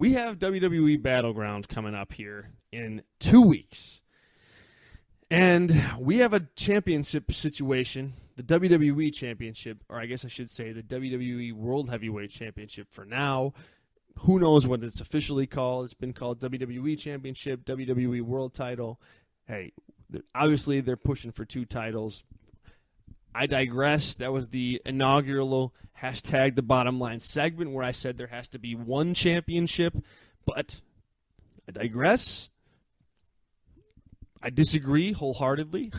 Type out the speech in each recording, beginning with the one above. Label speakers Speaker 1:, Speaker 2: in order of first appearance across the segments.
Speaker 1: we have WWE Battleground coming up here in 2 weeks. And we have a championship situation, the WWE Championship, or I guess I should say the WWE World Heavyweight Championship for now. Who knows what it's officially called? It's been called WWE Championship, WWE World Title. Hey, obviously they're pushing for 2 titles. I digress. That was the inaugural hashtag the bottom line segment where I said there has to be 1 championship, but I digress. I disagree wholeheartedly,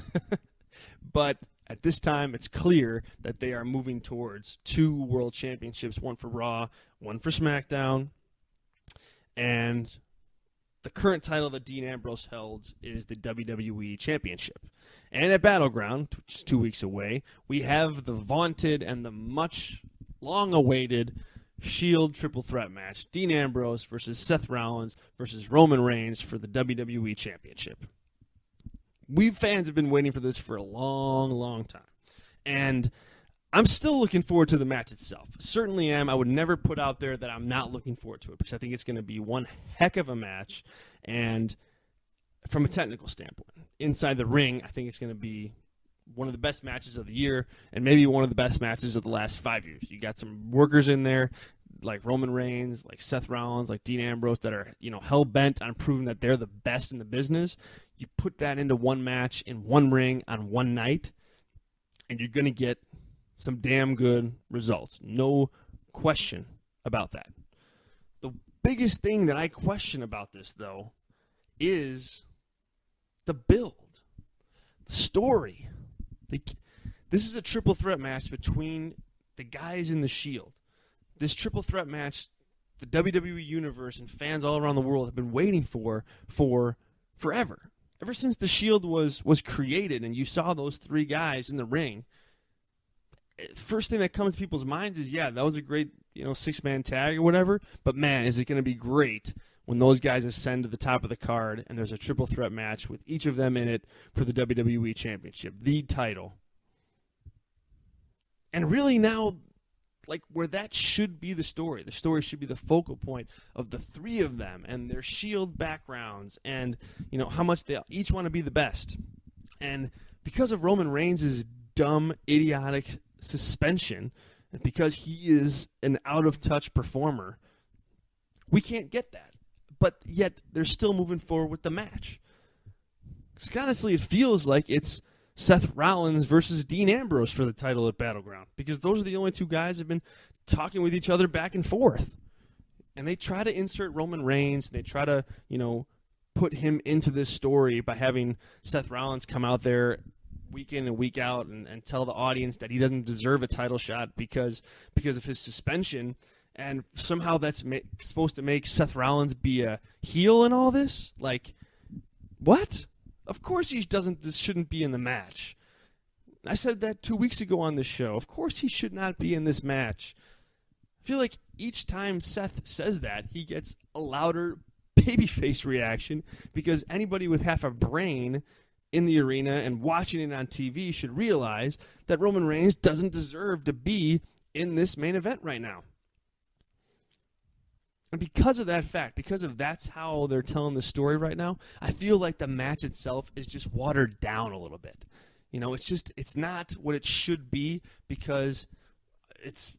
Speaker 1: but at this time it's clear that they are moving towards 2 world championships, 1 for Raw, 1 for SmackDown, and the current title that Dean Ambrose held is the WWE Championship. And at Battleground, which is 2 weeks away, we have the vaunted and the much long-awaited Shield triple threat match, Dean Ambrose versus Seth Rollins versus Roman Reigns for the WWE Championship. We fans have been waiting for this for a long, long time. And I'm still looking forward to the match itself. Certainly am. I would never put out there that I'm not looking forward to it because I think it's going to be one heck of a match. And from a technical standpoint, inside the ring, I think it's going to be one of the best matches of the year and maybe one of the best matches of the last 5 years. You got some workers in there like Roman Reigns, like Seth Rollins, like Dean Ambrose that are, hell-bent on proving that they're the best in the business. You put that into one match in one ring on one night, and you're going to get some damn good results. No question about that. The biggest thing that I question about this, though, is the build, the story. This is a triple threat match between the guys in the Shield. This triple threat match, the WWE Universe and fans all around the world have been waiting for forever. Ever since the Shield was created and you saw those 3 guys in the ring, first thing that comes to people's minds is, yeah, that was a great 6-man tag or whatever, but man, is it going to be great when those guys ascend to the top of the card and there's a triple threat match with each of them in it for the WWE Championship, the title. And really now, where that should be the story should be the focal point of the 3 of them and their Shield backgrounds and, how much they each want to be the best. And because of Roman Reigns' dumb, idiotic suspension, and because he is an out-of-touch performer, we can't get that. But yet, they're still moving forward with the match. Because honestly, it feels like it's Seth Rollins versus Dean Ambrose for the title at Battleground. Because those are the only 2 guys that have been talking with each other back and forth. And they try to insert Roman Reigns. They try to, put him into this story by having Seth Rollins come out there week in and week out and tell the audience that he doesn't deserve a title shot because of his suspension. And somehow that's supposed to make Seth Rollins be a heel in all this? What? Of course he doesn't. This shouldn't be in the match. I said that 2 weeks ago on this show. Of course he should not be in this match. I feel like each time Seth says that, he gets a louder babyface reaction because anybody with half a brain in the arena and watching it on TV should realize that Roman Reigns doesn't deserve to be in this main event right now. And because of that fact, that's how they're telling the story right now, I feel like the match itself is just watered down a little bit. It's not what it should be because it's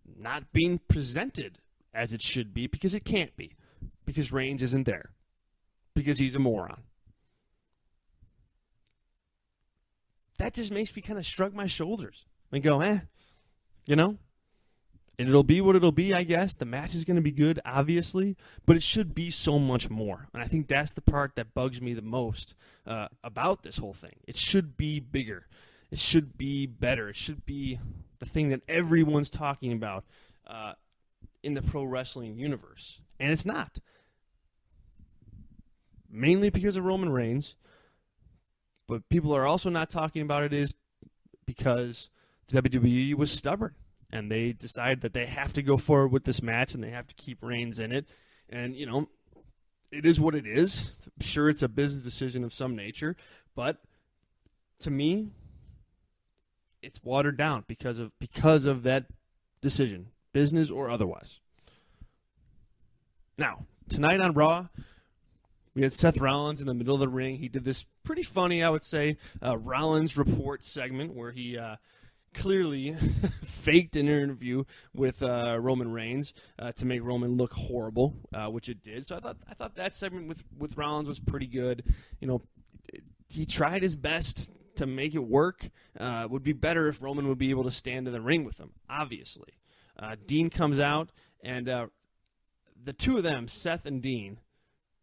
Speaker 1: not being presented as it should be because it can't be. Because Reigns isn't there. Because he's a moron. That just makes me kind of shrug my shoulders and go, And it'll be what it'll be, I guess. The match is going to be good, obviously, but it should be so much more. And I think that's the part that bugs me the most about this whole thing. It should be bigger. It should be better. It should be the thing that everyone's talking about in the pro wrestling universe. And it's not. Mainly because of Roman Reigns. But people are also not talking about it is because the WWE was stubborn. And they decide that they have to go forward with this match and they have to keep Reigns in it. And, it is what it is. I'm sure it's a business decision of some nature. But to me, it's watered down because of that decision, business or otherwise. Now, tonight on Raw, we had Seth Rollins in the middle of the ring. He did this pretty funny, I would say, Rollins report segment where he clearly faked an interview with Roman Reigns to make Roman look horrible, which it did. So I thought that segment with Rollins was pretty good. You know, he tried his best to make it work. It would be better if Roman would be able to stand in the ring with him, obviously. Dean comes out, and the two of them, Seth and Dean,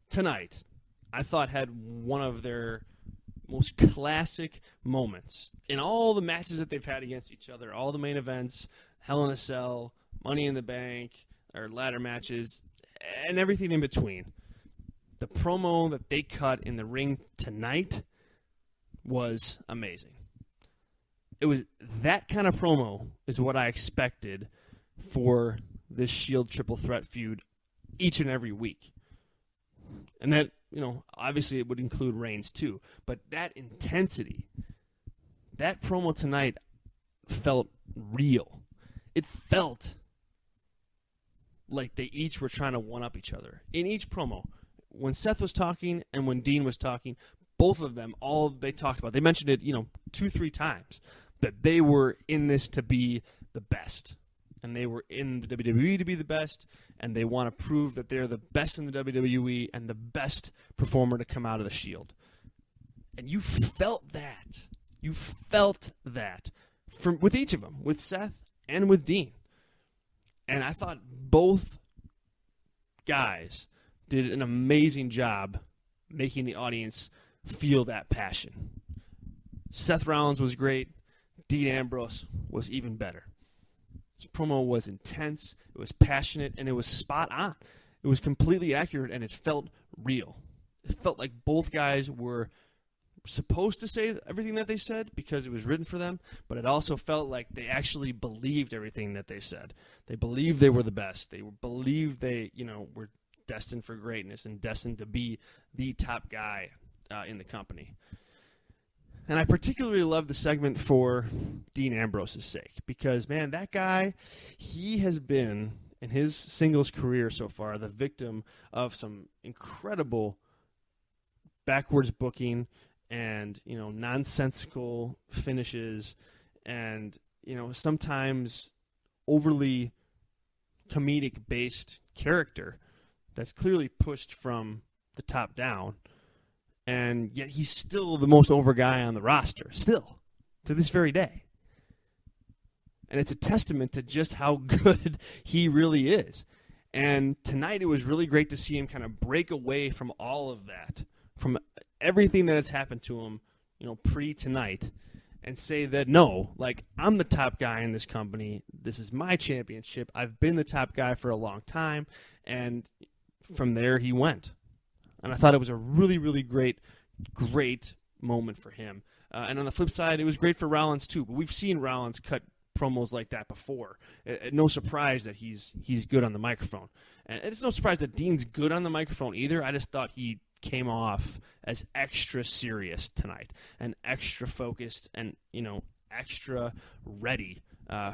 Speaker 1: tonight, I thought had one of their most classic moments in all the matches that they've had against each other, all the main events, Hell in a Cell, Money in the Bank, or ladder matches, and everything in between. The promo that they cut in the ring tonight was amazing. It was that kind of promo is what I expected for this Shield triple threat feud each and every week. And that, you know, obviously it would include Reigns too. But that intensity, that promo tonight felt real. It felt like they each were trying to one-up each other. In each promo, when Seth was talking and when Dean was talking, both of them, all they talked about, they mentioned it, 2-3 times, that they were in this to be the best. And they were in the WWE to be the best, and they want to prove that they're the best in the WWE and the best performer to come out of the Shield. And you felt that. You felt that with each of them, with Seth and with Dean. And I thought both guys did an amazing job making the audience feel that passion. Seth Rollins was great. Dean Ambrose was even better. His promo was intense, it was passionate, and it was spot on. It was completely accurate, and it felt real. It felt like both guys were supposed to say everything that they said because it was written for them, but it also felt like they actually believed everything that they said. They believed they were the best. They believed they, were destined for greatness and destined to be the top guy in the company. And I particularly love the segment for Dean Ambrose's sake because, man, that guy, he has been, in his singles career so far, the victim of some incredible backwards booking and, nonsensical finishes and, sometimes overly comedic-based character that's clearly pushed from the top down. And yet he's still the most over guy on the roster, still, to this very day. And it's a testament to just how good he really is. And tonight it was really great to see him kind of break away from all of that, from everything that has happened to him, pre-tonight, and say that, no, I'm the top guy in this company. This is my championship. I've been the top guy for a long time. And from there he went. And I thought it was a really, really great moment for him. And on the flip side, it was great for Rollins too. But we've seen Rollins cut promos like that before. No surprise that he's good on the microphone. And it's no surprise that Dean's good on the microphone either. I just thought he came off as extra serious tonight and extra focused and, extra ready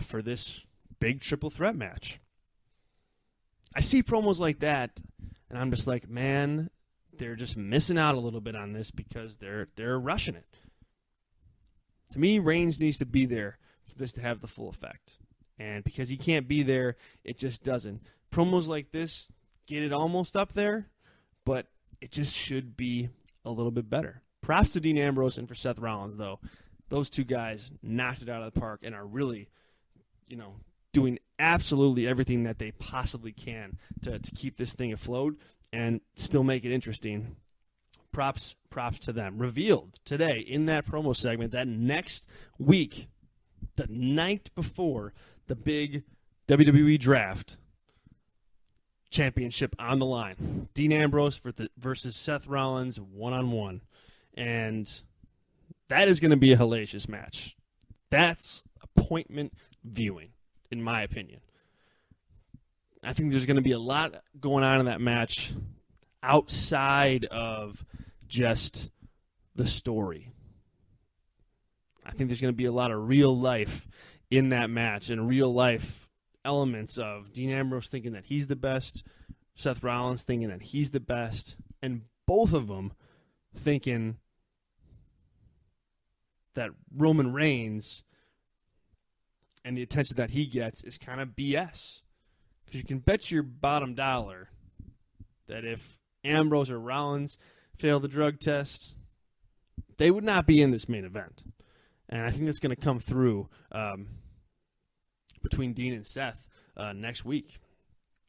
Speaker 1: for this big triple threat match. I see promos like that, and I'm just like, man, they're just missing out a little bit on this because they're rushing it. To me, Reigns needs to be there for this to have the full effect. And because he can't be there, it just doesn't. Promos like this get it almost up there, but it just should be a little bit better. Props to Dean Ambrose and for Seth Rollins, though. Those two guys knocked it out of the park and are really, doing absolutely everything that they possibly can to keep this thing afloat and still make it interesting. Props to them. Revealed today in that promo segment that next week, the night before the big WWE draft, championship on the line. Dean Ambrose versus Seth Rollins one-on-one. And that is going to be a hellacious match. That's appointment viewing, in my opinion. I think there's going to be a lot going on in that match outside of just the story. I think there's going to be a lot of real life in that match and real life elements of Dean Ambrose thinking that he's the best, Seth Rollins thinking that he's the best, and both of them thinking that Roman Reigns and the attention that he gets is kind of BS. Because you can bet your bottom dollar that if Ambrose or Rollins fail the drug test, they would not be in this main event. And I think that's going to come through between Dean and Seth next week.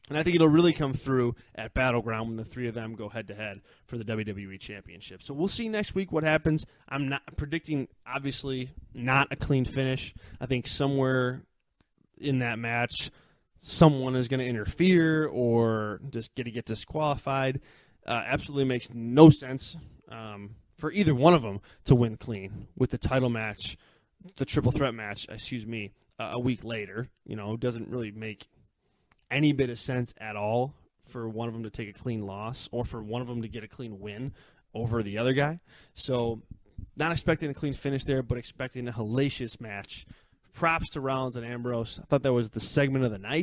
Speaker 1: And I think it'll really come through at Battleground when the three of them go head-to-head for the WWE Championship. So we'll see next week what happens. I'm not predicting, obviously, not a clean finish. I think somewhere in that match, someone is going to interfere or just get disqualified. Absolutely makes no sense for either one of them to win clean with the title match, the triple threat match, a week later. It doesn't really make any bit of sense at all for one of them to take a clean loss or for one of them to get a clean win over the other guy. So not expecting a clean finish there, but expecting a hellacious match. Props to Rollins and Ambrose. I thought that was the segment of the night.